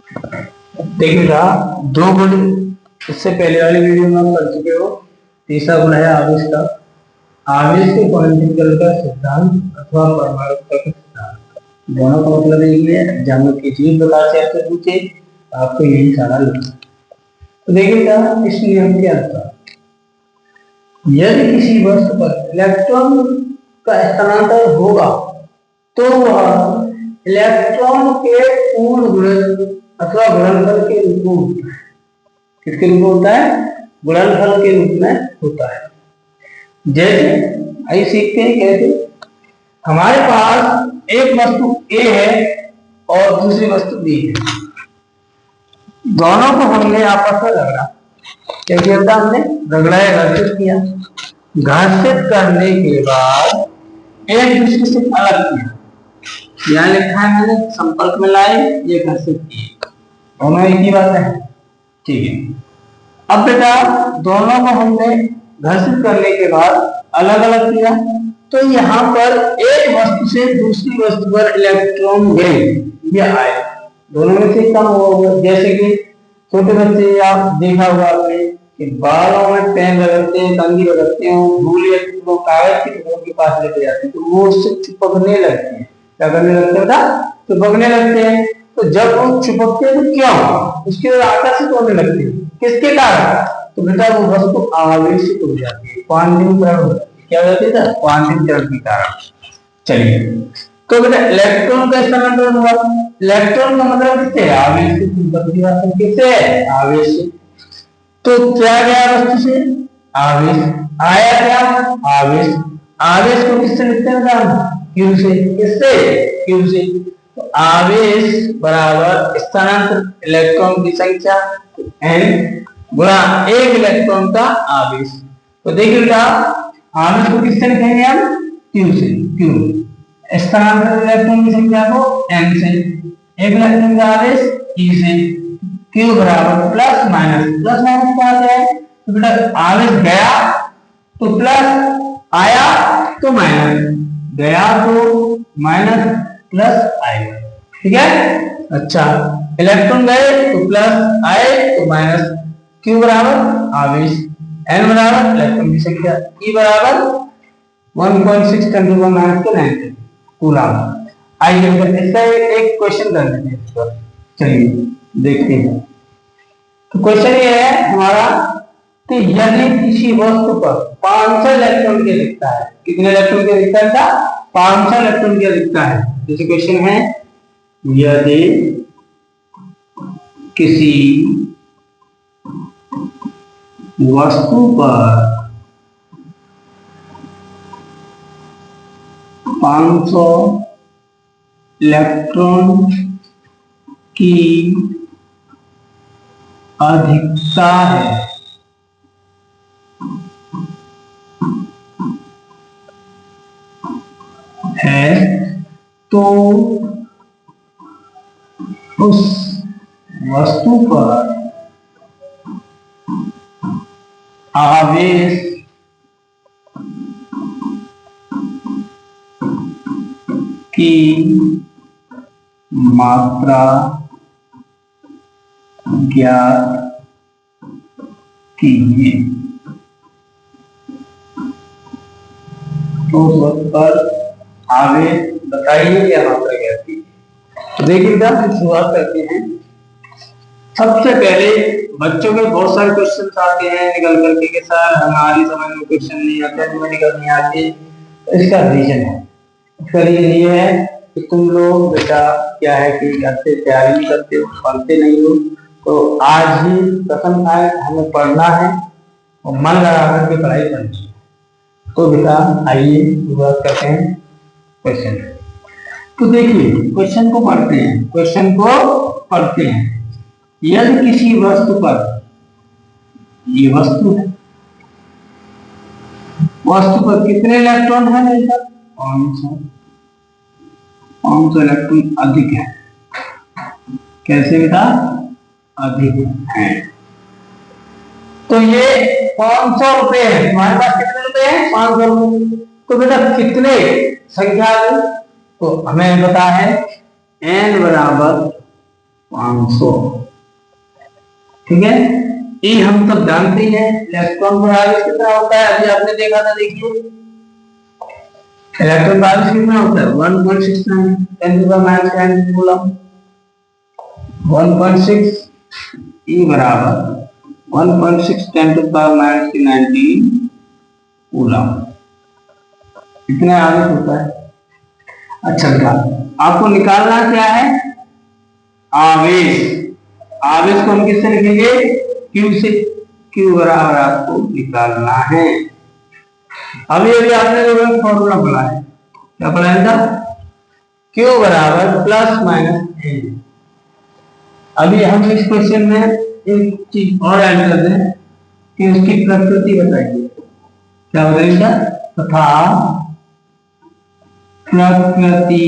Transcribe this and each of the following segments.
देखिएगा, दो गुण इससे पहले वाली वीडियो में हम कर चुके हो। तीसरा गुण है आवेश का। आवेश के क्वांटिकल का सिद्धांत अथवा परमाणुकता का सिद्धांत, दोनों का मतलब यही है। जब किसी भी प्रकार से आपसे पूछे आपको यही सारा लिखना। तो देखिएगा, इस नियम के अनुसार यदि किसी वस्तु पर इलेक्ट्रॉन का स्थानांतरण होगा तो वह इलेक्ट्रॉन के पूर्ण गुणन अथवा गुणनफल के रूप में होता है। किसके रूप में होता है? गुणनफल के रूप में होता है। जैसे आइए सीखते हैं कैसे। हमारे पास एक वस्तु ए है और दूसरी वस्तु बी है। दोनों को हमने आपस में रगड़ा। क्या किया था? हमने रगड़ा या घर्षित किया। घर्षित करने के बाद एक दूसरे से अलग किया। यहाँ लिखा है मैंने संपर्क में लाए, ये घर्षित किए। दोनों एक ही बात है, ठीक है। अब बेटा दोनों को हमने घर्षित करने के बाद अलग अलग किया, तो यहाँ पर एक वस्तु से दूसरी वस्तु पर इलेक्ट्रॉन गए, ये आए। दोनों में से कम होगा। जैसे कि छोटे बच्चे, आप देखा होगा आपने कि बालों में पेन रगड़ते हैं, कंघी रगड़ते हैं, धूल या कागज के टुकड़ों के पास लेके जाते हैं तो वो उससे चिपकने लगते हैं। क्या करने लगते हैं? चिपकने लगते हैं। तो जब वो चिपकते हैं तो क्या होगा? उसके लिए आकर्षित होने लगते हैं। किसके कारण? तो बेटा वो वस्तु आवेशित हो जाती है, क्वांटीकरण हो जाती है। क्या हो जाती है? क्वांटीकरण के कारण। चलिए, तो बेटा इलेक्ट्रॉन का स्थानांतरण हुआ। इलेक्ट्रॉन का मतलब किससे? आवेश से। किससे? आवेश से। तो क्या गया वस्तु से? आवेश। आया क्या? आवेश। आवेश को किससे लिखते हैं? क्यू से। किससे? क्यू से। तो आवेश बराबर स्थानांतरित इलेक्ट्रॉन की संख्या n गुणा एक इलेक्ट्रॉन का आवेश। तो देखिए बेटा, आवेश को किससे लिखेंगे हम? क्यू से। क्यू स्थानांतरित इलेक्ट्रॉन की संख्या को n से, एक इलेक्ट्रॉन का आवेश e से। क्यू बराबर प्लस माइनस। प्लस माइनस क्या आता है? तो बेटा आवेश गया तो प्लस, आया तो माइनस, गया तो माइनस प्लस आएगा। ठीक है। अच्छा, इलेक्ट्रॉन गए तो प्लस, आए तो माइनस। क्यू बराबर आवेश, एन बराबर इलेक्ट्रॉन की संख्या, ई बराबर 1.6 × 10⁻⁹ कूलम। आइए इसका एक क्वेश्चन कर लेते हैं इस पर। चलिए देखते हैं। तो क्वेश्चन ये है हमारा कि यदि किसी वस्तु पर 500 इलेक्ट्रॉन की अधिकता है। कितने इलेक्ट्रॉन की अधिकता था? 500 इलेक्ट्रॉन की अधिकता है। जैसे क्वेश्चन है, यदि किसी वस्तु पर 500 इलेक्ट्रॉन की अधिकता है तो उस वस्तु पर आवेश की मात्रा ज्ञात कीजिए। तो उस वस्तु पर आवेश बताइए क्या मात्रा ज्ञात कीजिए। तो देखिएगा, शुरुआत करते हैं। सबसे पहले बच्चों के बहुत सारे क्वेश्चन आते हैं निकल करके कि सर हमारी समझ में क्वेश्चन नहीं आते, न्यूमेरिकल नहीं आते। इसका रीजन है, इसका रीजन ये है कि तुम लोग बेटा क्या है कि घर से तैयारी नहीं करते हो, पढ़ते नहीं हो। तो आज ही कसम खाए हमें पढ़ना है और मन लगा करके पढ़ाई करनी है। तो बेटा आइए शुरुआत करते हैं क्वेश्चन। तो देखिए क्वेश्चन को पढ़ते हैं। यदि किसी वस्तु पर, ये वस्तु है, वस्तु पर कितने इलेक्ट्रॉन है मेरे पास? 500 इलेक्ट्रॉन अधिक है। कैसे बेटा? अधिक है। तो ये 500 रुपए है। तुम्हारे पास कितने रुपए हैं? 500 रुपए। तो बेटा कितने संख्या है? तो हमें पता है n बराबर 500। ठीक है, ई हम सब जानते हैं। इलेक्ट्रॉन पर आवेश कितना होता है, अभी आपने देखा था। देखिए इलेक्ट्रॉन पर आवेश कितना होता है 1.69 10⁻⁻10 कूलम। 1.6 ई बराबर 1.6 10⁻⁻19 कूलम, इतना आवेश होता है। अच्छा बेटा, आपको निकालना क्या है, आवेश। आवेश को हम किससे लिखेंगे, क्यू से। क्यू बराबर आपको निकालना है। अभी अभी आपने जो फॉर्मूला पढ़ा है, क्या पढ़ा है था, क्यू बराबर प्लस माइनस एन। अभी हम इस क्वेश्चन में एक चीज और ऐड कर दें कि उसकी प्रकृति बताइए। क्या बताइएगा, तथा प्रकृति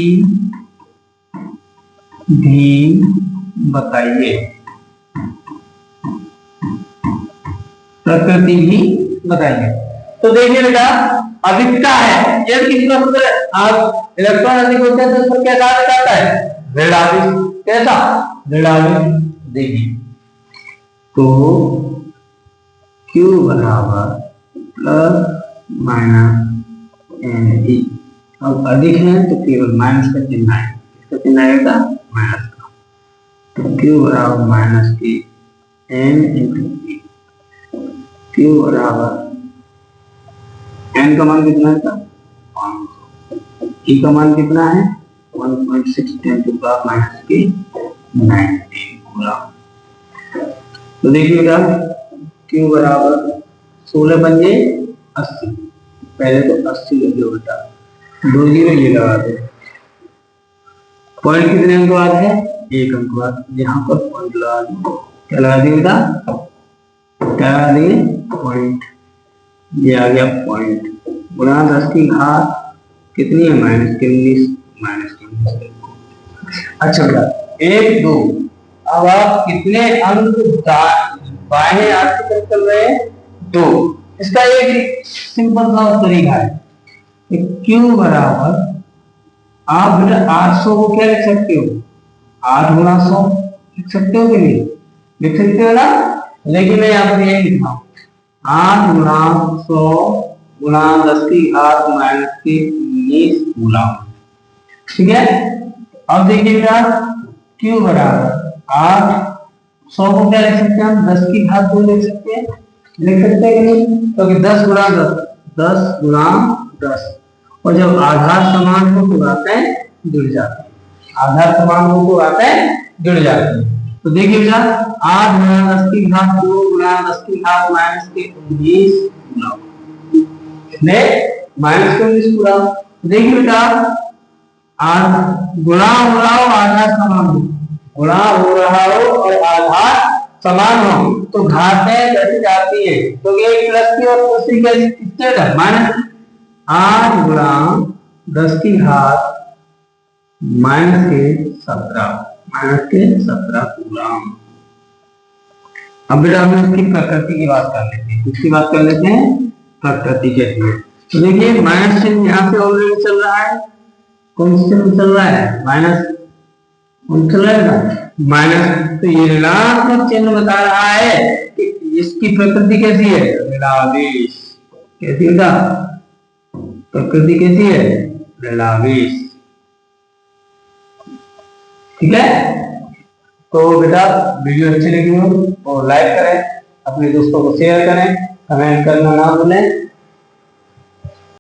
भी बताइए। प्रकृति भी बताइए। तो देखिए बेटा, अधिकता है, यह कितना सूत्र है, आप इलेक्ट्रॉन अधिक होते हैं तो उस पर क्या कहा जाता है, ऋण आवेश। कैसा, ऋण आवेश। देखिए तो Q बराबर प्लस माइनस एन ई। अब अधिक है तो केवल माइनस का चिन्ह है, इसका चिन्ह आएगा माइनस का। तो Q बराबर माइनस के एन इंटू ई। Q बराबर एन का मान कितना है, 500। ई का मान कितना है 1.6 10⁻⁻19 कूलम। तो देखिए बेटा, Q बराबर 16 पंजे 80। पहले तो 80 लिख लो बेटा, 2 जीरो ये लगा दो। पॉइंट कितने अंक बाद है, 1 अंक बाद। यहाँ पर पॉइंट लगा दो। क्या लगा दिए बेटा, क्या लगा दिए, पॉइंट। ये आ गया पॉइंट। गुणा 10 की घात कितनी है, -19। अच्छा बेटा, 1 2। अब आप कितने अंक बाएं हाथ की तरफ चल रहे हैं, 2। इसका एक सिंपल सा तरीका है, Q बराबर, आप बेटा 800 को क्या लिख सकते हो, 8 गुणा 100 लिख सकते हो कि नहीं, लिख सकते हो ना। लेकिन मैं यहाँ पर यही लिखा हूँ, 8 गुणा 100 गुणा 10 की घात -19 कूलम। ठीक है, अब देखिए बेटा, Q बराबर 8, 100 को क्या लिख सकते हैं हम, 10 की घात 2 लिख सकते हैं, लिख सकते हैं कि नहीं, क्योंकि 10 गुणा 10, 10 गुणा 10, और जब आधार समान हो तो आते जुड़ जाते हैं, आधार समान हो तो आते जुड़ जाते हैं। तो देखिए बेटा, 8 गुणा 10 की घात 2 गुणा 10 की घात -19 कूलम, इसने -19 कूलम। देखिए बेटा, गुणा हो रहा हो, आधार समान हो, गुणा हो रहा हो और आधार समान हो तो घातें घट जाती है, तो ये प्लस की और दूसरी का कितने माइनस। 8 गुणा 10 की घात -17 कूलम। अब बेटा हम इसकी प्रकृति की बात कर लेते हैं, किसकी बात कर लेते हैं, प्रकृति के लिए। तो देखिए माइनस चिन्ह यहाँ पे ऑलरेडी चल रहा है, कौन सा चिन्ह चल रहा है, माइनस चल रहा है, माइनस। तो ये ऋणात्मक चिन्ह बता रहा है कि इसकी प्रकृति कैसी है, ऋणावेश। कैसी होता, प्रकृति कैसी है, ऋणावेश। ठीक है, तो बेटा वीडियो अच्छी लगी हो तो लाइक करें, अपने दोस्तों को शेयर करें, कमेंट करना ना भूलें।